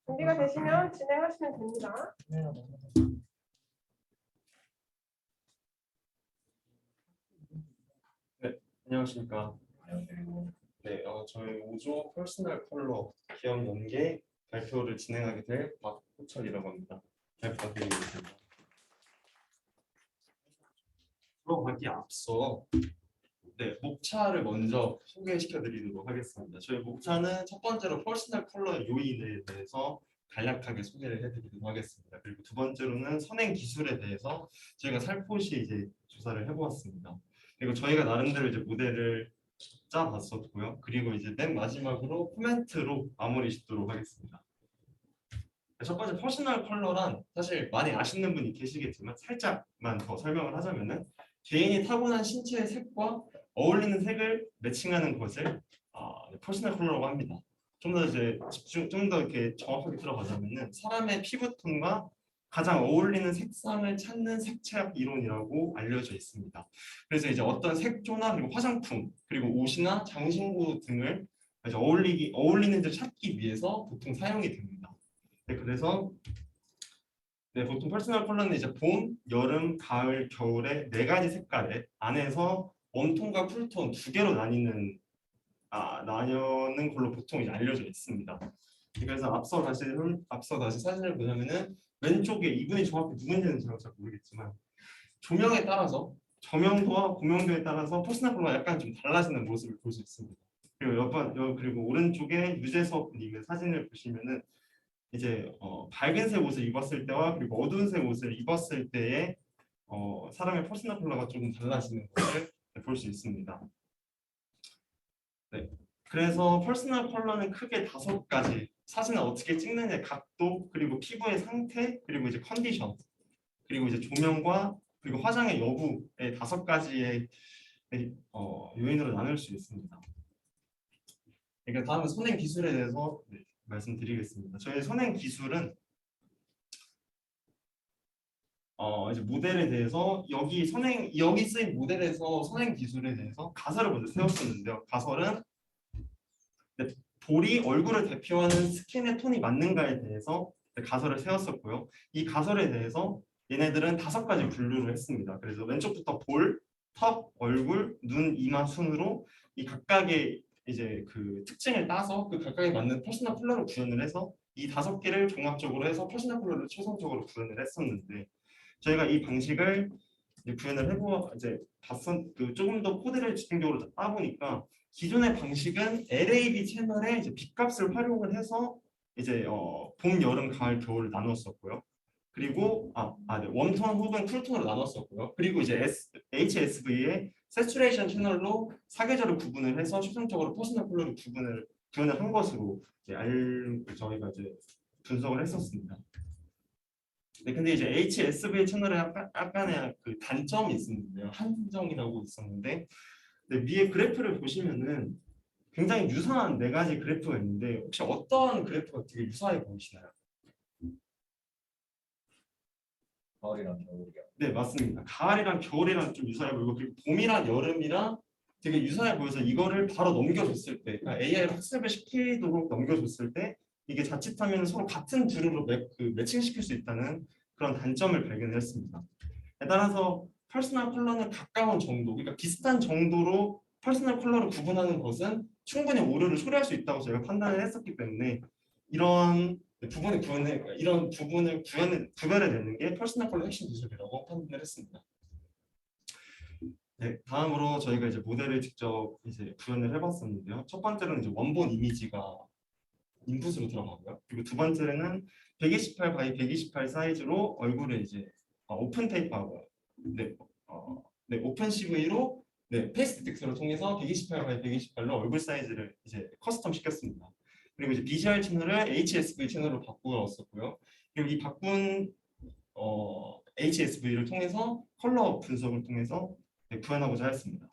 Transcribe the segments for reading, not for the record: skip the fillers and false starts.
준비가 되시면 진행하시면 됩니다. 네, 안녕하십니까. 네, 저희 5조 퍼스널 컬러 기업 연계 발표를 진행하게 될 박호철이라고 합니다. 잘 부탁드리겠습니다. 들어가기 앞서 목차를 먼저 소개시켜 드리도록 하겠습니다. 저희 목차는 첫 번째로 퍼스널 컬러 요인에 대해서 간략하게 소개를 해드리도록 하겠습니다. 그리고 두 번째로는 선행 기술에 대해서 저희가 살포시 이제 조사를 해보았습니다. 그리고 저희가 나름대로 이제 모델을 짜봤었고요. 그리고 이제 맨 마지막으로 코멘트로 마무리 짓도록 하겠습니다. 첫 번째 퍼스널 컬러란 사실 많이 아시는 분이 계시겠지만 살짝만 더 설명을 하자면은 개인이 타고난 신체의 색과 어울리는 색을 매칭하는 것을 퍼스널 컬러라고 합니다. 좀 더 이제 좀 더 이렇게 정확하게 들어가자면은 사람의 피부톤과 가장 어울리는 색상을 찾는 색채학 이론이라고 알려져 있습니다. 그래서 이제 어떤 색조나 그리고 화장품 그리고 옷이나 장신구 등을 이제 어울리는 데 찾기 위해서 보통 사용이 됩니다. 네, 그래서 보통 퍼스널 컬러는 이제 봄, 여름, 가을, 겨울의 네 가지 색깔에 안에서 웜톤과 쿨톤 두 개로 나뉘는 걸로 보통 이제 알려져 있습니다. 그래서 앞서 다시 사진을 보자면은 왼쪽에 이분이 정확히 누군지는 제가 잘 모르겠지만 조명에 따라서 저명도와 고명도에 따라서 퍼스널 컬러가 약간 좀 달라지는 모습을 볼 수 있습니다. 그리고 오른쪽에 유재석님의 사진을 보시면은 이제 밝은색 옷을 입었을 때와 그리고 어두운색 옷을 입었을 때의 사람의 퍼스널 컬러가 조금 달라지는 것을 볼 수 있습니다. 네. 그래서 퍼스널 컬러는 크게 5가지. 사진을 어떻게 찍느냐의 각도, 그리고 피부의 상태, 그리고 이제 컨디션, 그리고 이제 조명과 그리고 화장의 여부의 5가지의 요인으로 나눌 수 있습니다. 그러니까 다음은 선행 기술에 대해서 말씀드리겠습니다. 저희 선행 기술은 이제 모델에 대해서 여기 쓰인 모델에서 선행 기술에 대해서 가설을 먼저 세웠었는데요. 가설은 볼이 얼굴을 대표하는 스킨의 톤이 맞는가에 대해서 가설을 세웠었고요. 이 가설에 대해서 얘네들은 5가지 분류를 했습니다. 그래서 왼쪽부터 볼, 턱, 얼굴, 눈, 이마 순으로 이 각각의 이제 그 특징을 따서 그 각각에 맞는 퍼스널 컬러를 구현을 해서 이 5개를 종합적으로 해서 퍼스널 컬러를 최종적으로 구현을 했었는데 저희가 이 방식을 구현을 해보 이제 조금 더 코드를 집중적으로 따보니까 기존의 방식은 LAB 채널에 이제 빛값을 활용을 해서 이제 봄, 여름, 가을, 겨울을 나눴었고요. 그리고 웜톤 혹은 쿨톤으로 나눴었고요. 그리고 이제 HSV의 세츄레이션 채널로 사계절을 구분을 해서 최종적으로 퍼스널 컬러를 구분을 한 것으로 저희가 이제 분석을 했었습니다. 네, 근데 이제 HSV 채널에 약간의 그 단점이 있었는데요. 한정이라고 있었는데 위에 그래프를 보시면은 굉장히 유사한 4가지 그래프가 있는데 혹시 어떤 그래프가 되게 유사해 보이시나요? 가을이랑 겨울이요. 네, 맞습니다. 가을이랑 겨울이랑 좀 유사해 보이고 그리고 봄이랑 여름이랑 되게 유사해 보여서 이거를 바로 넘겨줬을 때 그러니까 AI 학습을 시키도록 넘겨줬을 때 이게 자칫하면 서로 같은 부류로 매칭시킬 수 있다는 그런 단점을 발견했습니다. 따라서 퍼스널 컬러는 가까운 정도, 그러니까 비슷한 정도로 퍼스널 컬러를 구분하는 것은 충분히 오류를 초래할 수 있다고 저희가 판단을 했었기 때문에 이런 부분을 구별해내는 게 퍼스널 컬러 핵심 기술이라고 판단을 했습니다. 네, 다음으로 저희가 이제 모델을 직접 이제 구현을 해봤었는데요. 첫 번째로는 이제 원본 이미지가 인풋으로 들어가고요. 그리고 두 번째는 128 바이 128 사이즈로 얼굴을 이제 오픈 테이프하고 오픈 CV로 페이스 딕스를 통해서 128 바이 128로 얼굴 사이즈를 이제 커스텀 시켰습니다. 그리고 이제 비주얼 채널을 HSV 채널로 바꾸었었고요. 그리고 이 바꾼 HSV를 통해서 컬러 분석을 통해서 구현하고자 했습니다.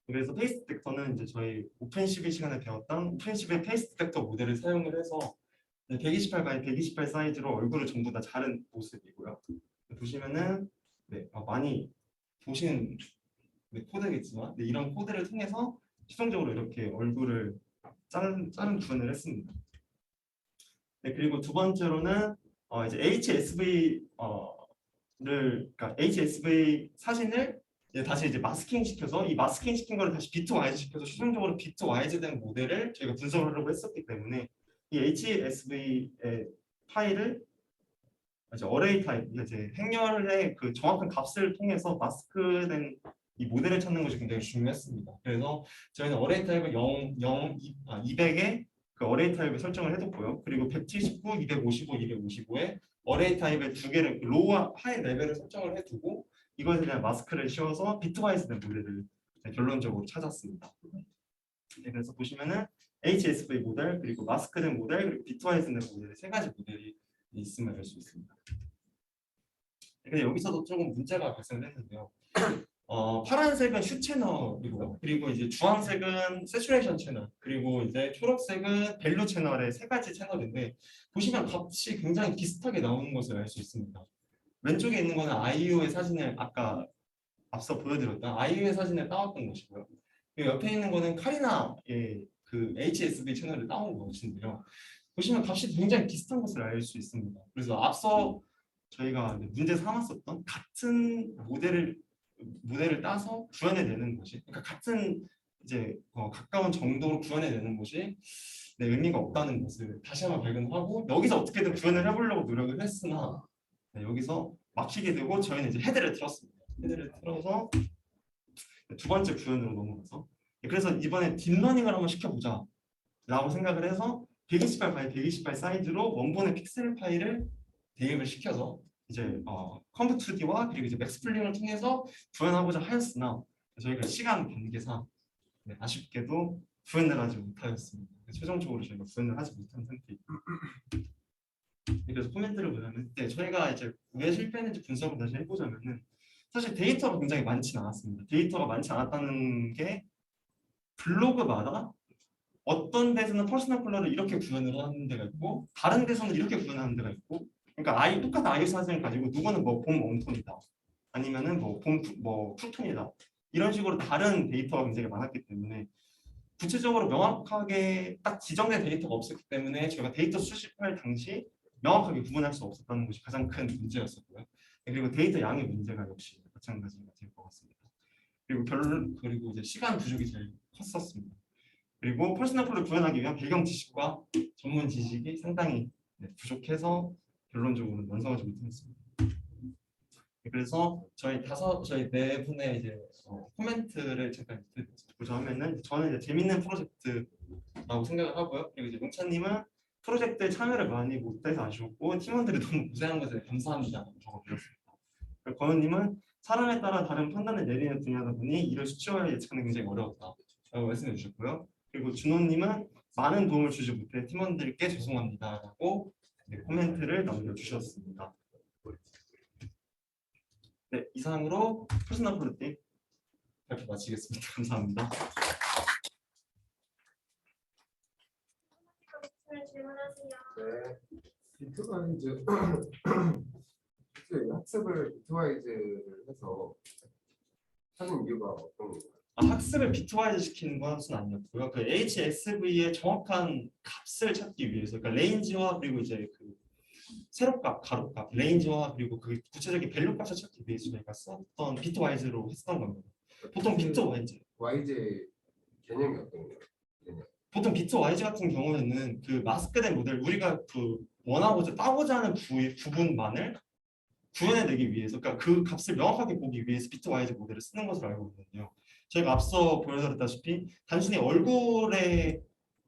그래서 페이스 딕터는 이제 저희 오펜12 시간에 배웠던 오펜12의 페이스 딕터 모델을 사용을 해서 128 바이 128 사이즈로 얼굴을 전부 다 자른 모습이고요. 보시면은 많이 보시는 코드겠지만 이런 코드를 통해서 최종적으로 이렇게 얼굴을 자른 구현을 했습니다. 네, 그리고 두 번째로는 이제 HSV 그러니까 HSV 사진을 이제 다시 이제 마스킹 시켜서 이 마스킹 시킨 거를 다시 비트 와이즈 시켜서 최종적으로 비트 와이즈 된 모델을 저희가 분석을 하려고 했었기 때문에 이 HSV의 파일을 이제 어레이 타입 이제 행렬의 그 정확한 값을 통해서 마스크된 이 모델을 찾는 것이 굉장히 중요했습니다. 그래서 저희는 어레이 타입을 200에 그 어레이 타입을 설정을 해뒀고요. 그리고 179, 255, 255에 어레이 타입의 두 개를 로우와 하이 레벨을 설정을 해두고 이것에 그냥 마스크를 씌워서 비트와이즈된 모델을 결론적으로 찾았습니다. 네, 그래서 보시면은 HSV 모델 그리고 마스크된 모델 그리고 비트와이즈된 모델의 세 가지 모델이 있음을 알 수 있습니다. 근데 여기서도 조금 문제가 발생했는데요. 파란색은 슈 채널이고 그리고 이제 주황색은 세츄레이션 채널 그리고 이제 초록색은 밸류 채널의 세 가지 채널인데 보시면 값이 굉장히 비슷하게 나오는 것을 알 수 있습니다. 왼쪽에 있는 거는 아이유의 사진을 아까 앞서 보여드렸던 아이유의 사진을 따왔던 것이고요. 그리고 옆에 있는 거는 카리나의 그 HSV 채널을 따온 것인데요. 보시면 값이 굉장히 비슷한 것을 알 수 있습니다. 그래서 앞서 저희가 문제 삼았었던 같은 모델을 따서 구현해내는 것이, 그러니까 같은 이제 가까운 정도로 구현해내는 것이 의미가 없다는 것을 다시 한번 발견하고 여기서 어떻게든 구현을 해보려고 노력을 했으나 여기서 막히게 되고 저희는 이제 헤드를 틀었습니다. 헤드를 틀어서 두 번째 구현으로 넘어가서 그래서 이번에 딥러닝을 한번 시켜보자 라고 생각을 해서 128 바이 128 사이즈로 원본의 픽셀 파일을 대입을 시켜서 이제 컴프2D와 그리고 이제 맥스플링을 통해서 구현하고자 하였으나 저희가 시간 관계상 아쉽게도 구현을 하지 못하였습니다. 최종적으로 저희가 구현을 하지 못한 상태입니다. 그래서 코멘트를 보자면 저희가 이제 왜 실패했는지 분석을 다시 해보자면은 사실 데이터가 굉장히 많지는 않았습니다. 데이터가 많지 않았다는 게 블로그마다 어떤 데서는 퍼스널 컬러를 이렇게 구현을 하는 데가 있고 다른 데서는 이렇게 구현하는 데가 있고 그러니까 똑같은 아이유 사진을 가지고 누구는 뭐 봄 웜톤이다 아니면은 뭐 쿨톤이다 이런 식으로 다른 데이터가 굉장히 많았기 때문에 구체적으로 명확하게 딱 지정된 데이터가 없었기 때문에 저희가 데이터 수집할 당시 명확하게 구분할 수 없었다는 것이 가장 큰 문제였었고요. 그리고 데이터 양의 문제가 역시 마찬가지가 될 것 같습니다. 그리고 이제 시간 부족이 제일 컸었습니다. 그리고 퍼스널 컬러를 구현하기 위한 배경 지식과 전문 지식이 상당히 부족해서 결론적으로는 완성하지 못했습니다. 그래서 저희 네 분의 이제 코멘트를 잠깐 보자 하면은 저는 이제 재밌는 프로젝트라고 생각을 하고요. 그리고 이제 용찬님은 프로젝트에 참여를 많이 못해서 아쉬웠고 팀원들이 너무 고생한 것에 감사합니다라고 적어주셨습니다. 권우님은 사람에 따라 다른 판단을 내리는 분야다 보니 이를 수치화해 예측하는 굉장히 어려웠다라고 말씀해 주셨고요. 그리고 준호님은 많은 도움을 주지 못해 팀원들께 죄송합니다라고 코멘트를 남겨주셨습니다. 네, 이상으로 퍼스널 프로젝트 발표 마치겠습니다. 감사합니다. 질문하세요. 네. 비트와이즈 학습을 비트와이즈를 해서 하는 이유가 어떤 건가요? 학습을 비트와이즈 시키는 것은 아니었고요. 그 HSV의 정확한 값을 찾기 위해서, 그러니까 레인지와 그리고 이제 그 세로값, 가로값, 레인지와 그리고 그 구체적인 밸류 값을 찾기 위해서 저희가 썼던 비트와이즈로 했던 겁니다. 보통 비트와이즈. YJ 개념이 어떤 거예요? 보통 비트와이즈 같은 경우에는 그 마스크된 모델 우리가 그 원하고자 따고자 하는 부분만을 구현해내기 위해서, 그러니까 그 값을 명확하게 보기 위해서 비트와이즈 모델을 쓰는 것으로 알고 있거든요. 저희가 앞서 보여드렸다시피 단순히 얼굴의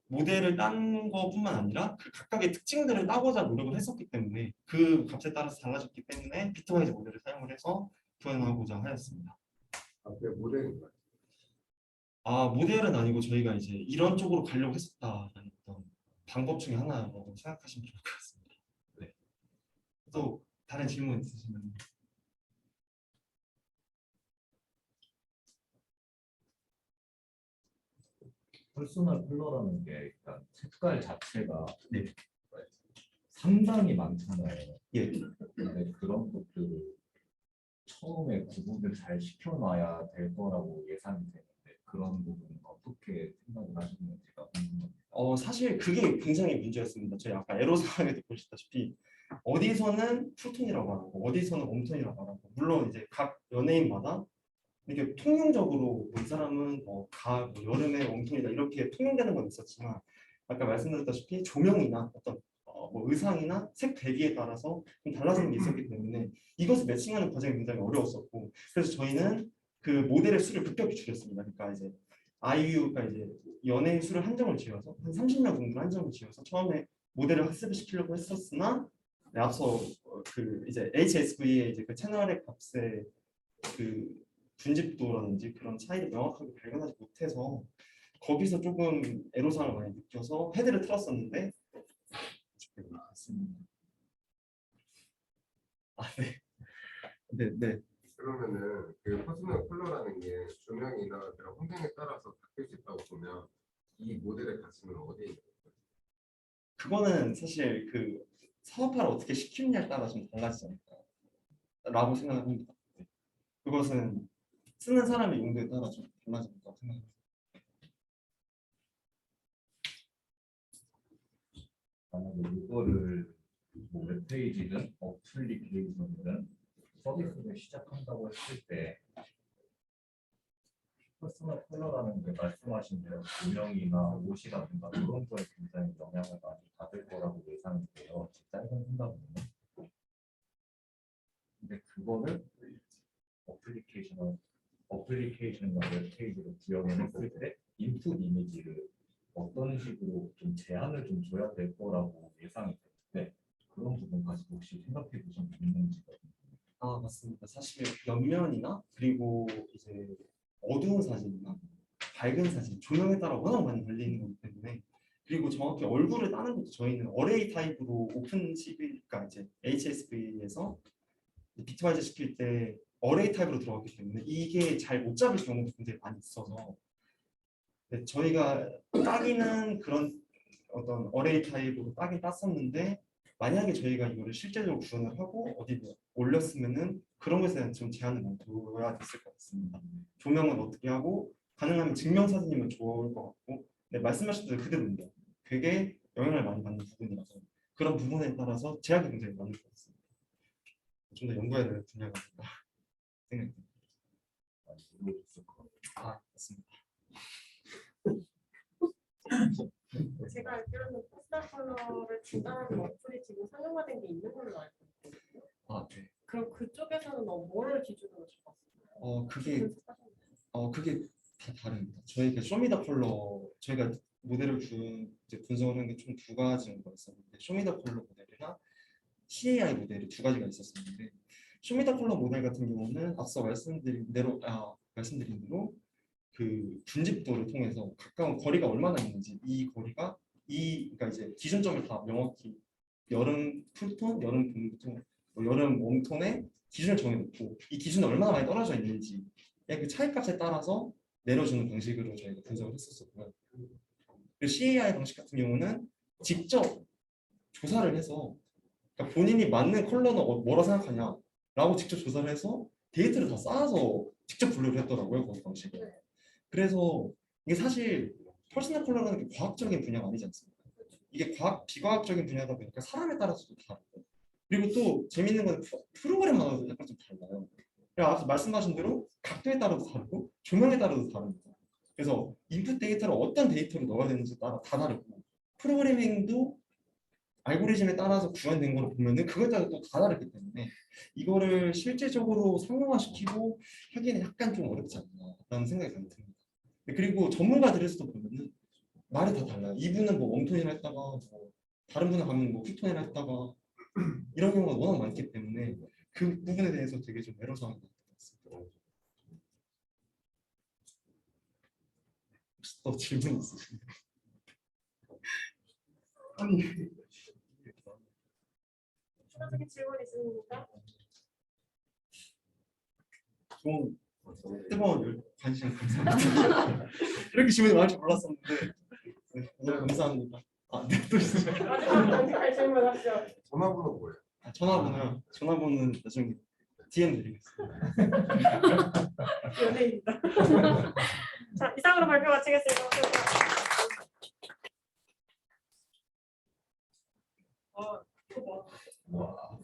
모델을 딴 것뿐만 아니라 그 각각의 특징들을 따고자 노력을 했었기 때문에 그 값에 따라서 달라졌기 때문에 비트와이즈 모델을 사용을 해서 구현하고자 하였습니다. 그게 모델인가요? 모델은 아니고 저희가 이제 이런 쪽으로 가려고 했었다라는 어떤 방법 중에 하나라고 생각하시면 좋을 것 같습니다. 네. 또 다른 질문 있으시면. 퍼스널 컬러라는 게 일단 색깔 자체가 네. 상당히 많잖아요. 예. 근데 그런 것들을 처음에 구분을 잘 시켜놔야 될 거라고 예상이 되는데 그런 부분은 어떻게 생각을 하시는지가 궁금합니다. 사실 그게 굉장히 문제였습니다. 저희 아까 에로사항에도 보셨다시피 어디서는 쿨톤이라고 말하고 어디서는 웜톤이라고 말하고 물론 이제 각 연예인마다 이렇게 통용적으로 이 사람은 뭐 여름에 웜톤이다 이렇게 통용되는 건 있었지만 아까 말씀드렸다시피 조명이나 어떤 뭐 의상이나 색 대비에 따라서 좀 달라지는 게 있었기 때문에 이것을 매칭하는 과정이 굉장히 어려웠었고 그래서 저희는 그 모델의 수를 급격히 줄였습니다. 그러니까 이제 아이유가 이제 연예인 수를 한정을 지어서 한 30명 정도 한정을 지어서 처음에 모델을 학습을 시키려고 했었으나 앞서 그 이제 HSV의 이제 그 채널의 값의 그 분집도라든지 그런 차이를 명확하게 발견하지 못해서 거기서 조금 애로사항을 많이 느껴서 헤드를 틀었었는데 네. 그러면은 그 퍼스널 컬러라는 게 조명이나 그런 환경에 따라서 바뀔 수 있다고 보면 이 모델의 가치는 어디에 있는 거예요? 그거는 사실 그 사업화를 어떻게 시키느냐에 따라 좀 달라지지 않을까라고 생각합니다. 그것은 쓰는 사람의 용도에 따라 좀 달라진다고 생각합니다. 만약에 이거를 뭐 웹페이지든 어플리케이션이든 서비스를 시작한다고 했을 때 퍼스널 컬러라는 게 말씀하신 대로 조명이나 옷이라든가 그런 거에 굉장히 영향을 많이 받을 거라고 예상이 돼요. 제 짧은 생각으로는. 근데 그거를 어플리케이션과 웹페이지로 구현했을 때 인풋 이미지를 어떤 식으로 좀 제한을 좀 줘야 될 거라고 예상이 되는데 그런 부분까지 혹시 생각해 보신 게 있는지거든요. 맞습니다. 사실 옆면이나 그리고 이제 어두운 사진이나 밝은 사진, 조명에 따라 워낙 많이 달리는 거기 때문에 그리고 정확히 얼굴을 따는 것도 저희는 어레이 타입으로 오픈 CV가 이제 HSV에서 비트와이즈 시킬 때 어레이 타입으로 들어갔기 때문에 이게 잘 못 잡을 경우도 굉장히 많이 있어서 저희가 따기는 그런 어떤 어레이 타입으로 따긴 땄었는데 만약에 저희가 이거를 실제적으로 구현을 하고 어디 올렸으면은 그런 것에 대한 좀 제한을 많이 둬야 됐을 것 같습니다. 조명은 어떻게 하고 가능하면 증명사진이면 좋을 것 같고 말씀하신 대로 그대로입니다. 되게 영향을 많이 받는 부분이라서 그런 부분에 따라서 제약이 굉장히 많을 것 같습니다. 좀 더 연구해야 될 분야가 생각됩니다. 맞습니다. 제가 알기로는 퍼스널 컬러를 진단하는 어플이 지금 상용화된 게 있는 걸로 알고 있거든요. 네. 그럼 그쪽에서는 뭐를 기준으로 잡았어요? 그게 다 다릅니다. 저희가 쇼미더 컬러 저희가 모델을 이제 분석하는 게 총 두 가지인 거였었는데 쇼미더 컬러 모델이랑 CAI 모델이 두 가지가 있었었는데 쇼미더 컬러 모델 같은 경우는 앞서 말씀드린 대로 그 분집도를 통해서 가까운 거리가 얼마나 있는지 이 거리가 그러니까 이제 기준점을 다 명확히 여름 쿨톤, 여름 봄톤, 여름 웜톤의 기준을 정해놓고 이 기준이 얼마나 많이 떨어져 있는지 그 차이값에 따라서 내려주는 방식으로 저희가 분석을 했었었고요. 그리고 CAI 방식 같은 경우는 직접 조사를 해서 그러니까 본인이 맞는 컬러는 뭐라 생각하냐라고 직접 조사를 해서 데이터를 다 쌓아서 직접 분류를 했더라고요. 그 방식을. 그래서 이게 사실 퍼스널 컬러라는 게 과학적인 분야가 아니지 않습니까? 이게 비과학적인 분야다 보니까 사람에 따라서도 다르고 그리고 또 재밌는 건 프로그램마다도 약간 좀 달라요. 앞서 말씀하신 대로 각도에 따라도 다르고 조명에 따라도 다릅니다. 그래서 인풋 데이터를 어떤 데이터로 넣어야 되는지 따라 다 다르고 프로그래밍도 알고리즘에 따라서 구현된 걸 보면은 그거에 따라 또 다 다르기 때문에 이거를 실제적으로 상용화시키고 하기에는 약간 좀 어렵지 않나라는 생각이 많이 듭니다. 그리고 전문가들에서도 보면은 말이 다 달라요. 이분은 뭐 웜톤이라 했다가 뭐 다른 분은 가면 뭐 쿨톤이라 했다가 이런 경우가 워낙 많기 때문에 그 부분에 대해서 되게 좀 애로사항이 많은 것 같습니다. 혹시 또 질문 있으신가요? 아니 추가적인 질문 있으십니까? 좋은 뜨거운 관심 감사합니다. 이렇게 질문이 많을 줄 몰랐었는데 너무 감사합니다. 네, 또 있어요. 마지막 단계까지 질문하시죠. 전화번호 뭐예요? 전화번호요. 전화번호는 나중에 DM 드리겠습니다. 연예인이다. 자, 이상으로 발표 마치겠습니다. 아, 이거 봐. 와